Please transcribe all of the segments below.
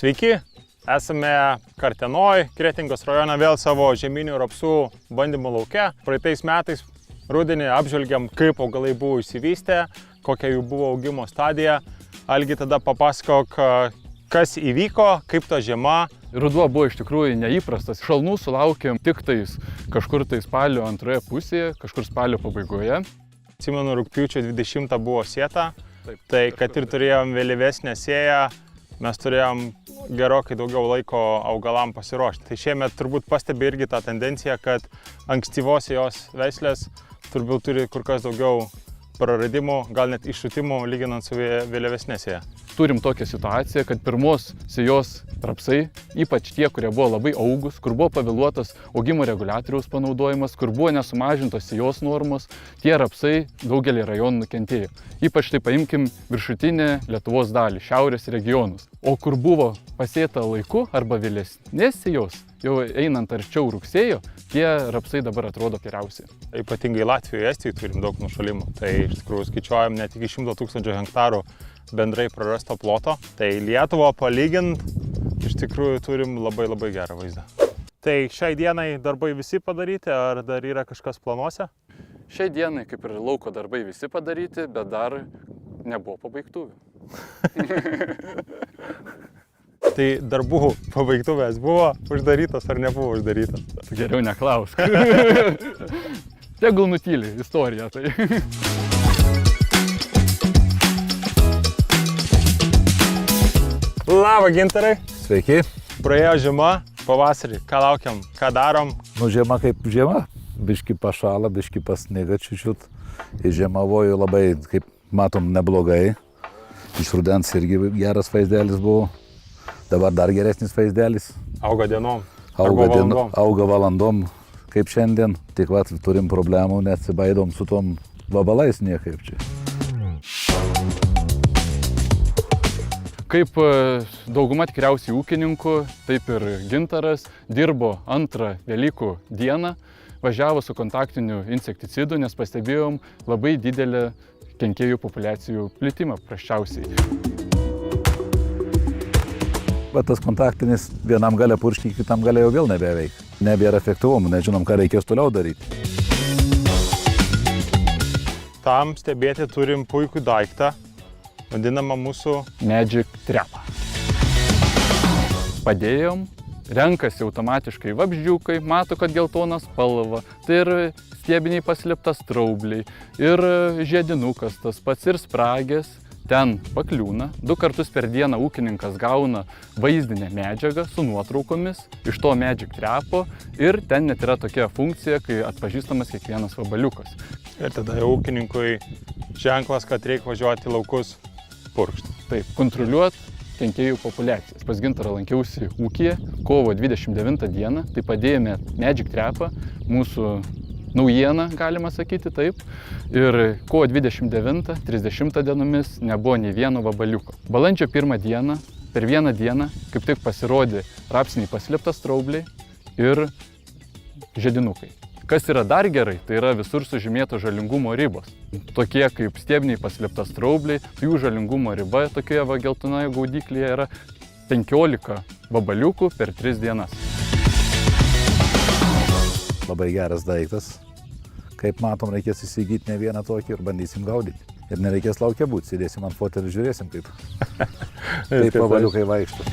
Sveiki, esame Kartenoj, Kretingos rajone vėl savo žieminių rapsų bandymų lauke. Praeitais metais rudenį apžvelgiam, kaip augalai buvo išsivystę, kokia jų buvo augimo stadija. Algi, tada papasakok, kas įvyko, kaip ta žiema. Ruduo buvo iš tikrųjų neįprastas. Šalnų sulaukėm tik tais kažkur tai spalio antroje pusėje, kažkur spalio pabaigoje. Atsimenu, rugpjūčio 20 buvo sėta, Taip, tai kad ir turėjom vėlyvesnę sėją, mes turėjom gerokai daugiau laiko augalam pasiruošti. Tai šiemet turbūt pastebi irgi tą tendenciją, kad ankstyvos jos veislės turbūt turi kur kas daugiau praradimų, gal net iššutimų lyginant su vėlyvesnė sėja. Turim tokią situaciją, kad pirmos sėjos rapsai, ypač tie, kurie buvo labai augus, kur buvo pavėluotas augimo reguliatoriaus panaudojimas, kur buvo nesumažintos sėjos normos, tie rapsai daugelį rajonų nukentėjo. Ypač tai paimkim viršutinę Lietuvos dalį, šiaurės regionus. O kur buvo pasėta laiku arba vėlesnės sėjos, jau einant arčiau rugsėjo, tie rapsai dabar atrodo geriausiai. Ypatingai Latvijoje, Estijoje turim daug nušalimų. Tai iš tikrųjų skaičiuojam net iki 100 000 hektarų bendrai prarasto ploto. Tai Lietuvo palygint, iš tikrųjų turim labai gerą vaizdą. Tai šiai dienai darbai visi padaryti, ar dar yra kažkas planuose? Šiai dienai, kaip ir lauko darbai visi padaryti, bet dar nebuvo pabaigtuvių. Tai darbų pabaigtuvės buvo uždarytos ar nebuvo uždarytos? Geriau neklausk. Tegul nutyli istoriją tai. Labą, Gintarai! Sveiki. Praėjo žiema, pavasarį. Ką laukiam, ką darom? Nu, žiema kaip žiema. Biški pašala, biški pasniega čiučiut. Žiemavoju labai, kaip matom, neblogai. Iš rudens irgi geras vaizdelis buvo. Dabar dar geresnis vaizdelis. Auga dienom. Auga valandom, kaip šiandien. Tik vat turim problemų, neatsibaidom su tom vabalais niekaip čia. Kaip dauguma tikriausiai ūkininkų, taip ir Gintaras dirbo antrą Velykų dieną, važiavo su kontaktiniu insekticidu, nes pastebėjom labai didelę kenkėjų populiacijų plitimą prasčiausiai. Bet tas kontaktinis vienam galia purškinti, kitam galia jau vėl nebeveik. Nebėra efektyvumo, nežinom, ką reikės toliau daryti. Tam stebėti turim puikų daiktą, vadinamą mūsų Magic Trapą. Padėjom, renkasi automatiškai vabzdžiukai, mato, kad geltona spalva, tai ir stiebiniai paslėptas straubliai, ir žiedinukas tas pats, ir spragės. Ten pakliūna, 2 kartus per dieną ūkininkas gauna vaizdinę medžiagą su nuotraukomis iš to Magic Trapo ir ten net yra tokia funkcija, kai atpažįstamas kiekvienas vabaliukas. Ir tada jau ūkininkui ženklas, kad reikia važiuoti į laukus purkšti. Taip, kontroliuot kenkėjų populiacijas. Pas Gintarą lankiausi ūkyje kovo 29 dieną, tai padėjome Magic Trapą, mūsų naujieną, galima sakyti taip. Ir kovo 29-30 dienomis nebuvo nei vieno vabaliuko. Balandžio 1 dieną, per vieną dieną, kaip tik pasirodė rapsiniai paslėptas straubliai ir žiedinukai. Kas yra dar gerai, tai yra visur sužymėtos žalingumo ribos. Tokie kaip stiebiniai paslėptas straubliai, jų žalingumo riba tokioje geltonoje gaudyklėje yra 15 vabaliukų per 3 dienas. Labai geras daiktas. Kaip matom, reikės įsigyti ne vieną tokį ir bandysim gaudyti. Ir nereikės laukia būti, sėdėsim ant fotelį ir žiūrėsim, kaip vabaliukai vaikšto.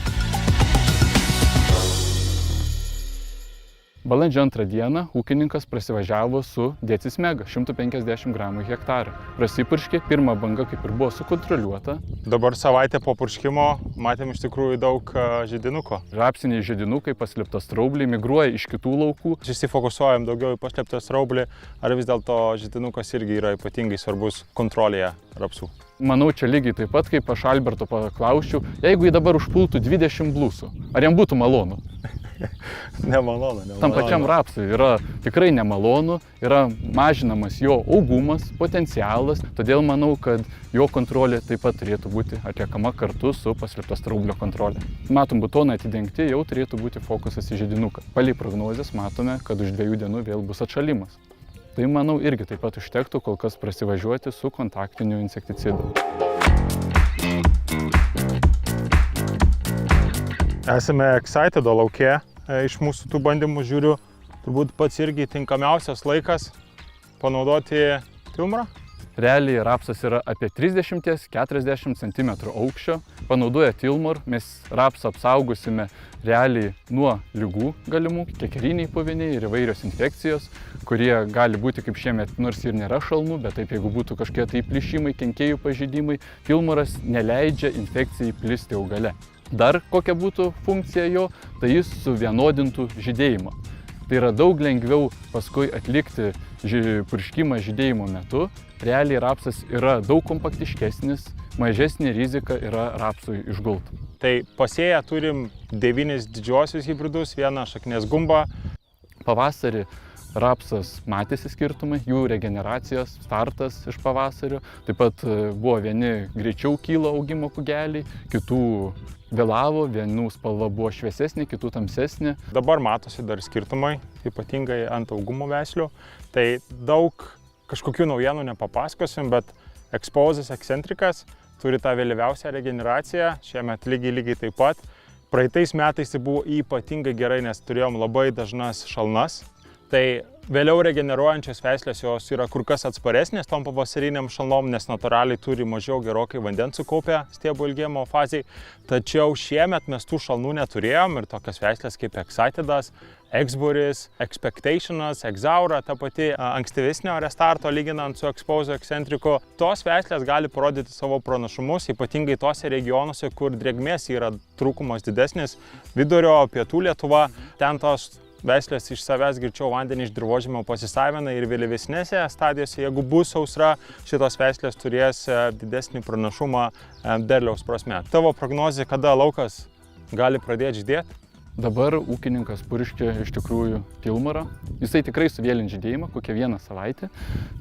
Balandžio 2 dieną ūkininkas prasivažiavo su Decis Mega 150 gramų hektarą. Prasipurškė, pirma banga kaip ir buvo sukontroliuota. Dabar savaitę po purškimo matėm iš tikrųjų daug žiedinuko. Rapsiniai žiedinukai, paslėptas straubliai migruoja iš kitų laukų. Įsifokusuojam daugiau į paslėptą straublį, ar vis dėlto žiedinukas irgi yra ypatingai svarbus kontrolėje rapsų? Manau, čia lygiai taip pat, kaip aš Alberto paklausčiau, jeigu jį dabar užpultų 20 blusų, ar jam būtų malonu? Nemalonu. Tam pačiam rapsui yra tikrai nemalonu, yra mažinamas jo augumas, potencialas, todėl manau, kad jo kontrolė taip pat turėtų būti atliekama kartu su paslėptos straublio kontrolė. Matom, butonai atidengti, jau turėtų būti fokusas į žiedinuką. Palei prognozes matome, kad už 2 dienų vėl bus atšalimas. Tai manau irgi taip pat užtektų kol kas prasivažiuoti su kontaktiniu insekticidu. Esame excited lauke iš mūsų tų bandymų, žiūriu, turbūt pats irgi tinkamiausias laikas panaudoti Tilmarą. Realiai rapsas yra apie 30-40 cm aukščio. Panaudoję Tilmar mes rapsą apsaugosime realiai nuo ligų galimų, kekeriniai puviniai ir įvairios infekcijos, kurie gali būti kaip šiemet, nors ir nėra šalmų, bet taip jeigu būtų kažkokie tai plyšimai, kenkėjų pažeidimai, Tilmaras neleidžia infekcijai plisti augale. Dar kokia būtų funkcija jo, tai jis suvienodintų žydėjimą. Tai yra daug lengviau paskui atlikti purškimą žydėjimo metu. Realiai rapsas yra daug kompaktiškesnis, mažesnė rizika yra rapsui išgulti. Tai pasėję turim 9 didžiosius hibridus, vieną šaknies gumbą. Pavasarį rapsas matėsi skirtumai, jų regeneracijos startas iš pavasario. Taip pat buvo vieni greičiau kylo augimo kugeliai, kitų vėlavo, vienų spalva buvo šviesesnė, kitų tamsesnė. Dabar matosi dar skirtumai, ypatingai ant augumo veislių. Tai daug kažkokių naujienų nepapasakosim, bet Exposas Eccentricas turi tą vėlyviausią regeneraciją, šiemet lygiai taip pat. Praeitais metais tai buvo ypatingai gerai, nes turėjom labai dažnas šalnas. Tai vėliau regeneruojančios veislės jos yra kur kas atsparesnės tom pavasariniam šalnom, nes natūraliai turi mažiau gerokai vandens sukaupę stiebų ilgėjimo fazėj. Tačiau šiemet mes tų šalnų neturėjom ir tokias veislės kaip Excitedas, Exburis, Expectationas, Exaura, ta pati ankstyvesnio restarto lyginant su Exposu Eccentricu. Tos veislės gali parodyti savo pranašumus, ypatingai tose regionuose, kur drėgmės yra trūkumas didesnis. Vidurio, pietų Lietuva, ten tos veislės iš savęs greičiau vandenį iš dirvožemio pasisavina ir vėlyvesnėse stadijose, jeigu bus sausra, šitos veislės turės didesnį pranašumą derliaus prasme. Tavo prognozė, kada laukas gali pradėti žydėti? Dabar ūkininkas purškia iš tikrųjų Tilmarą. Jisai tikrai suvėlins žydėjimą kokią 1 savaitę.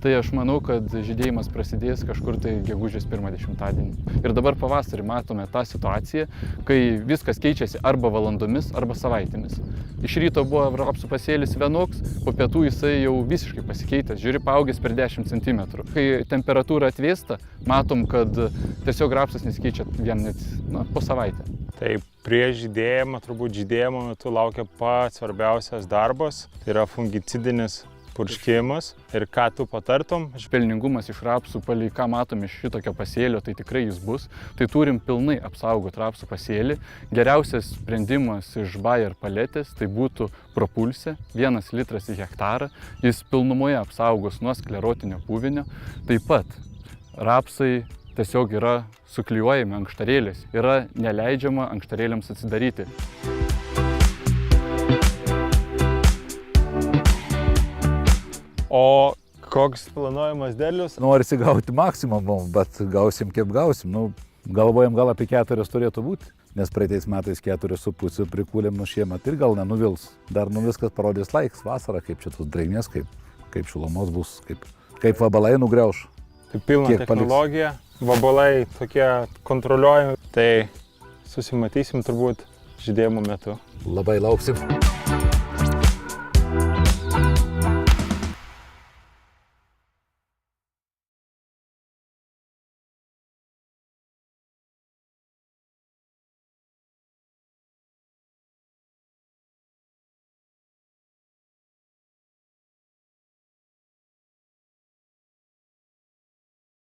Tai aš manau, kad žydėjimas prasidės kažkur tai gegužės 1 dešimtadienį. Ir dabar pavasarį matome tą situaciją, kai viskas keičiasi arba valandomis, arba savaitėmis. Iš ryto buvo rapsų pasėlis vienoks, po pietų jisai jau visiškai pasikeitęs, žiūri, paaugęs per 10 cm. Kai temperatūra atvėsta, matom, kad tiesiog rapsas nesikeičia vien net po savaitę. Tai prieš žydėjimą, turbūt žydėjimo metu laukia pats svarbiausias darbas, tai yra fungicidinis purškimas. Ir ką tu patartum? Pelningumas iš rapsų, palei ką matom iš šitokio pasėlio, tai tikrai jis bus. Tai turim pilnai apsaugoti rapsų pasėlį. Geriausias sprendimas iš Bayer paletės tai būtų Propulse, 1 litras į hektarą. Jis pilnumoje apsaugos nuo sklerotinio puvinio. Taip pat rapsai tiesiog yra suklijuojami ankštarėliais, yra neleidžiama ankštarėliams atsidaryti. O koks planuojamas derlius? Norisi gauti maksimumą, bet gausim kaip gausim. Galvojam, gal apie 4 turėtų būti, nes praeitais metais 4,5 prikūlėm, šiemet ir gal nenuvils. Dar viskas parodys laiks, vasarą, kaip čia tos drėgmės, kaip šilumos bus, kaip vabalai nugriauš. Tai pilna technologija, vabalai tokie kontroliuojami, tai susimatysim turbūt žydėjimo metu. Labai lauksim.